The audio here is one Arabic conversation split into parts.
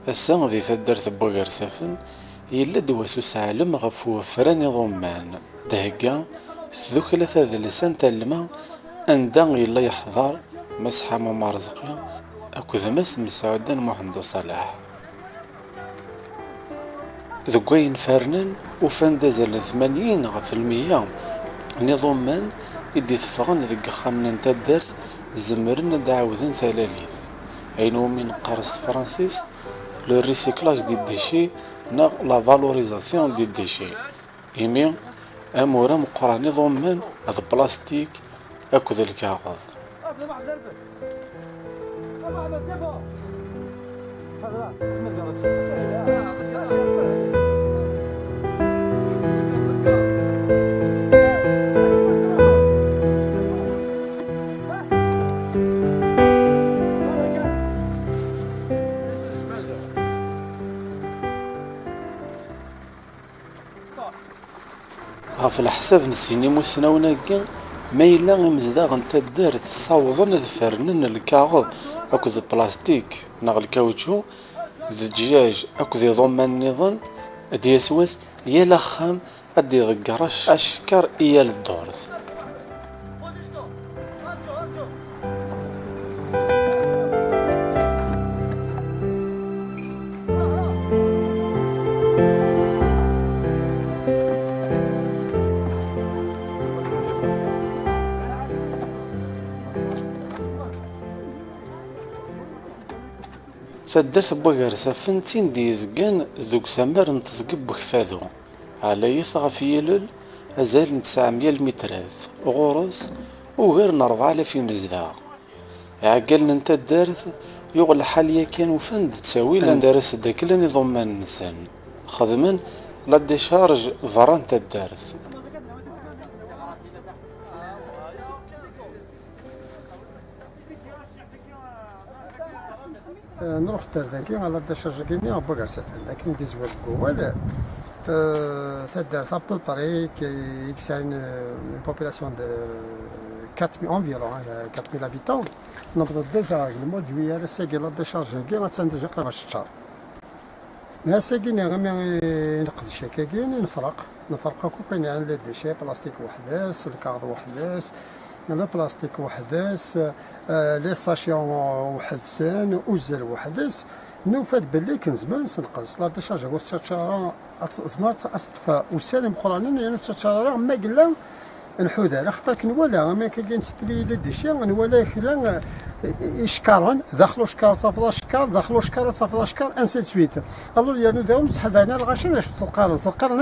Ass-a deg taddart n Bugersafen yella-d wasus ɛelem ɣef wafran iḍumman. Thegga tddukkla tadelsant Alma anda yella yeḥḍer Mass Ḥammu Merẓuqi akked Mass Mesɛudan Muḥend Uṣalaḥ. Deg wayen fernen ufan-d azal n 80% n yiḍumman i d-iteffɣen deg yixxamen n taddart zemren ad ɛawden talalit. Ayen umi neqqar s tefransist le recyclage des déchets neɣ la valorisation des déchets. Imi amura meqqran iḍumman d plastik akked lkaɣeḍ. غف الحساب نسيني مسناوناكي ما يلا إمزداغ n taddart ssawḍen ad fernen lkaɣeḍ akked البلاستيك neɣ الكاوتشو d ddjاج akked iḍumman niḍen ad yaswas yal axxam ad iḍegger acekkeṛ i yal ddurt. Taddart n Bugersafen tin d-yezgan deg usamar n teẓgi n Ukeffadu. Ɛlayet ɣef yilel azal n 900 lmitrat, ɣur-s ugar n 4000 imezdaɣ. Iɛeggalen n taddart yuɣ lḥal yakan ufan-d ttawil anda ara sdaklen iḍumman-nsen. Xedmen la décharge berra n taddart. نروح ترذاكي على الدشاجة كيني على Bugersafen لكن دي زوال كوال تدار ابو بري يكسان une population de 4000 environ 4000 habitants. نبدا ديجا المود جوية الساقي لا ديشارج كي غتسان ديجا قريبة 6 شهور. ها ساقيني غامي نقض الشكاكين نفرقو كاين عند الديشي بلاستيك وحداس الكاغ وحداس لا بلاستيك وحداس لي ساشيون وحدسان وزل وحدس نوفاد باللي كنزمر نسنقص لا ديشارج هو تشارا زمرت اصطفى وسالم قرانين يعني تشارا ما قلا الحوده خاطر كنولا ما كاين ستري لديشي نولا كلا اشكارن دخلوا شكار صافدا شكار دخلوا شكار صافدا شكار انسي سويت الو يعني داوم تحضرنا الغاشي واش تلقى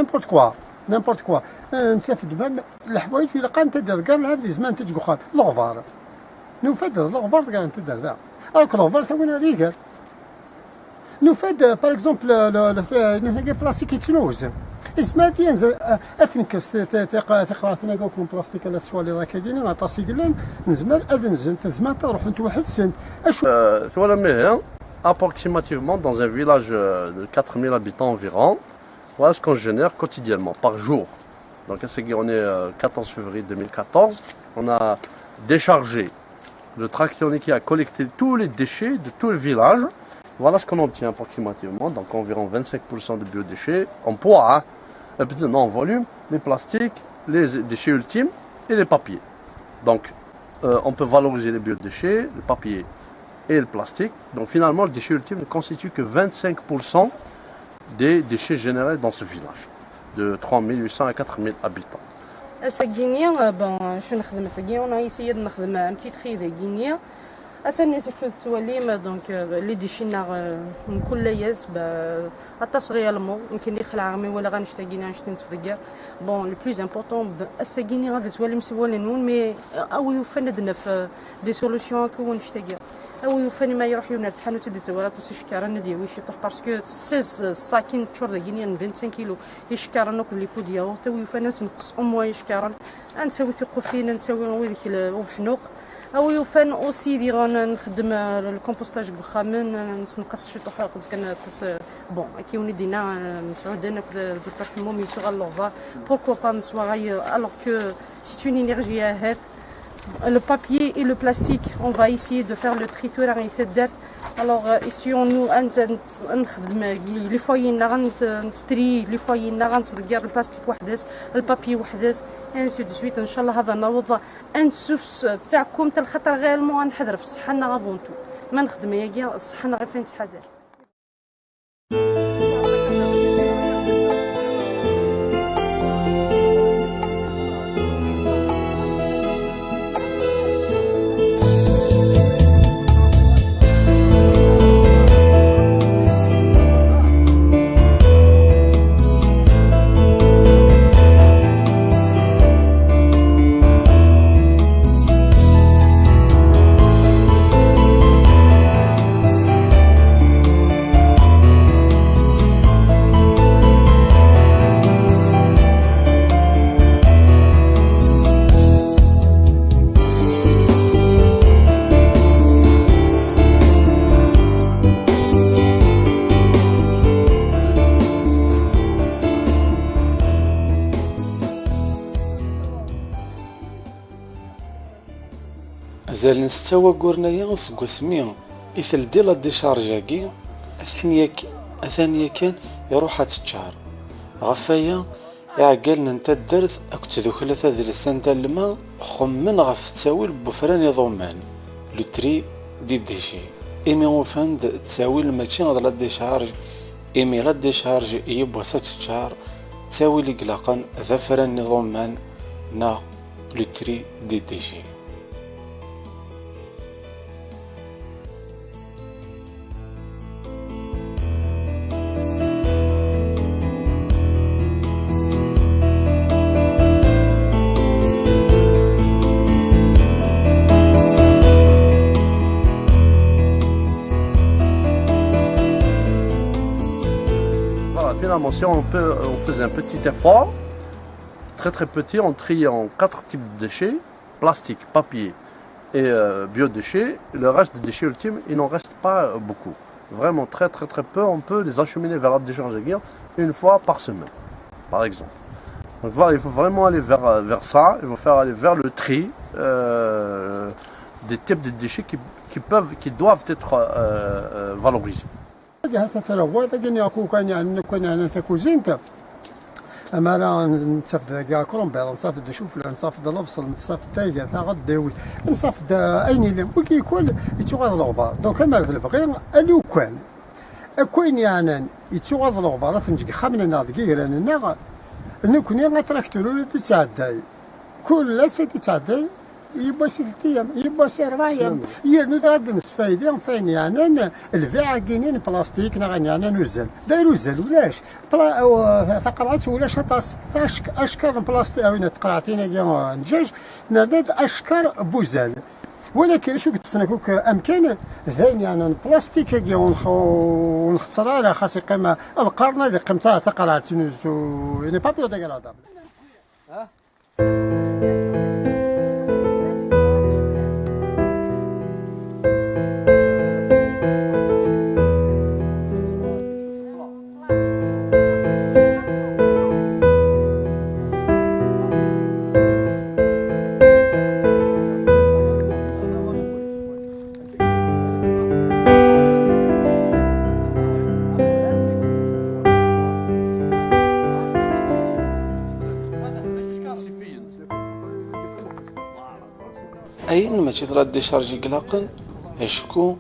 نيمبورت كوا انت في دمام الحوايج الا كان تدير كاع هذا زمان تجي خال لوفار نوفاد لوفار كاع انت دير ذا لوفار ثوين ريغال نوفاد باغ اكزومبل نهاجي بلاستيك يتنوز اسمها ينزل اثنكس ثقراثنا كوكم بلاستيك لا تسوالي ذاك كاينين عطاسي قلن نزمر اذن زنت زمان تروح انت واحد سنت ثولا مي approximativement dans un village de 4000 habitants environ. Voilà ce qu'on génère quotidiennement, par jour. Donc on est 14 février 2014. On a déchargé le tractionné qui a collecté tous les déchets de tout le village. Voilà ce qu'on obtient approximativement. Donc environ 25% de biodéchets en poids, non en volume, les plastiques, les déchets ultimes et les papiers. Donc on peut valoriser les biodéchets, le papier et le plastique. Donc finalement le déchet ultime ne constitue que 25% des déchets générés dans ce village de 3800 à 4000 habitants. الساقينيا بون شنو نخدم الساقينيا وانا يسيد نخدم امتي تخيدة كينيا اثني تكشف السواليم دونك لي ديشينا من كل ياس التصغير المو يمكن يخلع عمي ولا غنشتاقينا نشتي نتصدقا بون لو بلوز امبورطون الساقينيا غادي تواليم سوالي نون مي او يفندنا في دي سوليسيون كون نشتاقيا او يفني ما يروح يونر تحنو تدي تورا تسشكارا ندي ويش يطوح باسكو 16 ساكين تشور غينيا 25 كيلو يشكارا ناكل لي بوديا تو يفني نقص موا يشكارا نسوي ثقو فينا نسوي ويديك وفحنوق او يفن اوسي ديرون نخدم الكومبوستاج بخامن نقص شي طوح كان بون كيوني دينا مسعوده ناكل ديبارتمون مي سوغ لوفا بوركو با نسوا الوغ كو سي اون انرجي هاد le papier et le plastique, on va essayer de faire le triturage et cette date الوغ ايسي نو انت نخدم لي فوايينا غنتري لي فوايينا غنتركر البلاستيك وحداس البابي وحداس انسي دو سويت ان شاء الله هذا نوض انسوفس تاعكم تاع الخطر غيالمون غنحضر في الصحه افونتو ما نخدم ياكي الصحه غير فين تحضر. زال نستوى قرنايا سكوسميا إثل دي لا ديشارجاكي أثانية كان يروح تتشار غفايا يعقلنا نتا درت أكت ذو ثلاثة ديال السنة تاع الماء خمن غف تساويل بفران يضمان لو تري دي ديشي إيمي وفاند تساويل ماشي غدا لا ديشارج إيمي لا ديشارج يبوا تتشار تساويل قلاقا ذا فران يضمان نا لو تري دي ديشي. Finalement, si on faisait un petit effort, très petit, on trie en 4 types de déchets, plastique, papier et biodéchets. Le reste des déchets ultimes, il n'en reste pas beaucoup. Vraiment très peu, on peut les acheminer vers la décharge à guerre une fois par semaine, par exemple. Donc voilà, il faut vraiment aller vers ça, il faut faire aller vers le tri des types de déchets qui doivent être valorisés. حتى تلوى تاكين ياكو كان تاكوزينتا اما راه نصفد كاع كرومبير نصفد شوفله نصفد الافصل نصفد تايكا تاع غداوي نصفد ايني لم وكي يكون يتوغاد الغفار دونك اما في الفقير الو كاين يعني يتوغاد الغفار تنجي خامنا دقيقه نكوني غتراكترو تتعدى كل سنه تتعدى يبا 6 ايام يبا 4 ايام يرنو غادي نصفايدين فين يعني الفيعه كاينين بلاستيك يعني نوزل دايرو زل ولاش ثقرات ولاش طاس اشكال بلاستيك وين تقرعتينا كاع نجاج نرداد اشكال بوزال ولكن شو قلت لك امكان ثاني يعني البلاستيك كاع ونختار على خاص قيمه القرن هذه قيمتها تقرعت يعني بابيو ديغرادابل. أين ما تشرد ديشارجي قلاقا أشكو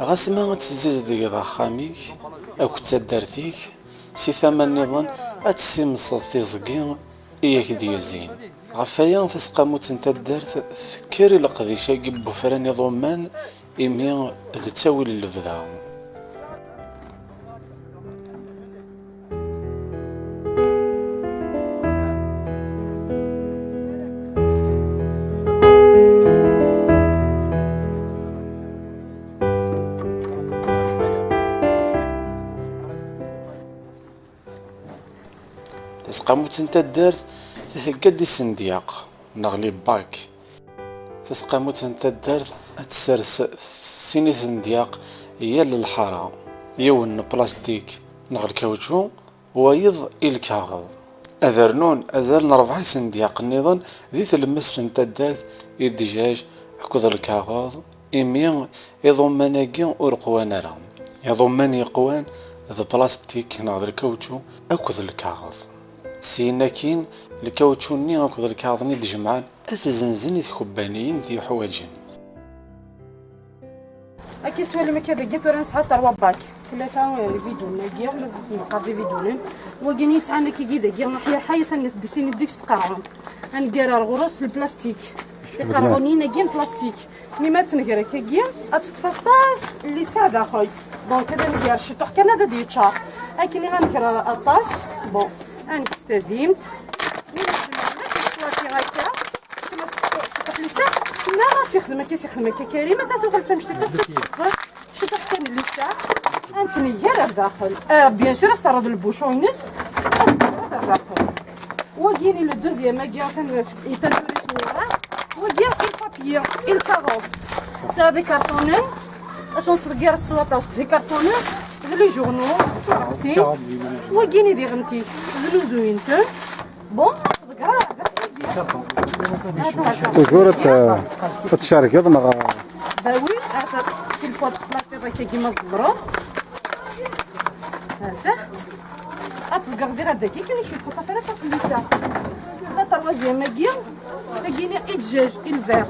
غاس ما تزيز ديك خاميك أو كتدارتيك سي ثمن نظن أتسي مصطي زقين إياك ديزين غفايا تسقاموت نتا دارت ذكري لقديشا كيبو فراني ضمان إيمي تساوي اللبدا. تسقاموت نتا دارت تهكا سندياق نغلي باك تسقاموت نتا دارت تسرس سيني سندياق هي للحارة يون بلاستيك نغل كاوتشو ويض الكاغض أذرنون أزال نربع سندياق النظام ذي تلمس نتا دارت الدجاج أكوض الكاغض إمي يضمناكي ور قوان راه يضمن يقوان ذا بلاستيك ناض الكاوتشو أكد الكاغذ سينا كين الكاوتشو ني أكد الكاغذ ني دجمعان أتزنزن الخبانيين ذي حواجن أكيد سؤال ما كذا جيت ورنس حتى رباك ثلاثة فيديو نجير لازم نقضي فيديو وجيني ساعة كي جيدا جير نحيا حي ثاني دسيني ديك تقرعون نقرا الغروس البلاستيك يقرعوني نجيم بلاستيك مي ما تنقرا كي جير أتتفطاس اللي ساعة أخوي دونك هذا نقرا شتوح كان هذا ديتشار أكيد غنقرا الطاس بون أنا استديمت لا راس يخدمك كريمه تاخذ تمشي شي تحكم لي الساعه انت نير داخل بيان سور استرد البوشونس داخل وجيني لو دوزيام ماكيا يتنوري صوره وجير البابيي الكاغوط تاع دي كارطونين عشان تغير السواطاس دي كارطونين لي جورنو صورتي وجيني دي غنتي زلوزوينتو بون توجور تشارك يضنا باوي سي الفوت بلاطي كيما الزبرو هذا اتقدر دير هذاك كاين شي تصافيره تصليتها لا تروازيام ماكيا لقينا الدجاج الفير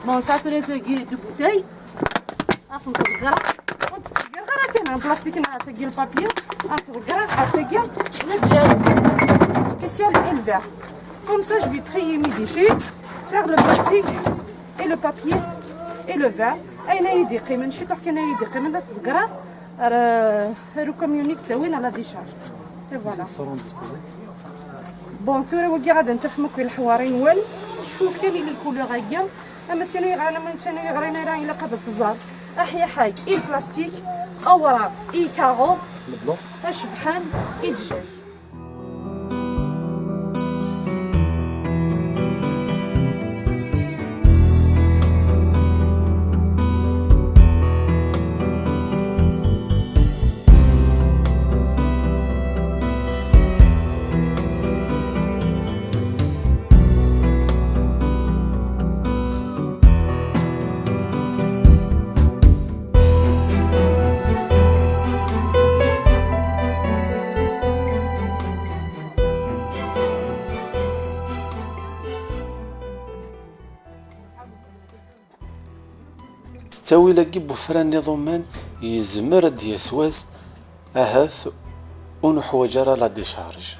بون صافي تلاقي دو بوتاي اصلا تقرا وتسقر غير كاين بلاستيك نعطيك البابي تقرا عطيك الدجاج سبيسيال الفير. Comme ça, je vais trier mes déchets, faire le plastique et le papier et le verre. أين يدقي من شي تحكي أنا يدقي من تقرا ريكوميونيك تاوين على ديشارج. سي فوالا. بون ثوري وكي غادا نتفهموا كل الحوارين وين شوف كاين لي الكولور هكا أما تاني غانا من تاني غرينا راه إلا قادة تزار أحيا حاج البلاستيك أوراق كاغوط أشبحان الدجاج. تاوي لاكي بوفران نظامان يزمر ديسواس أهث ونحوجر لا ديشارج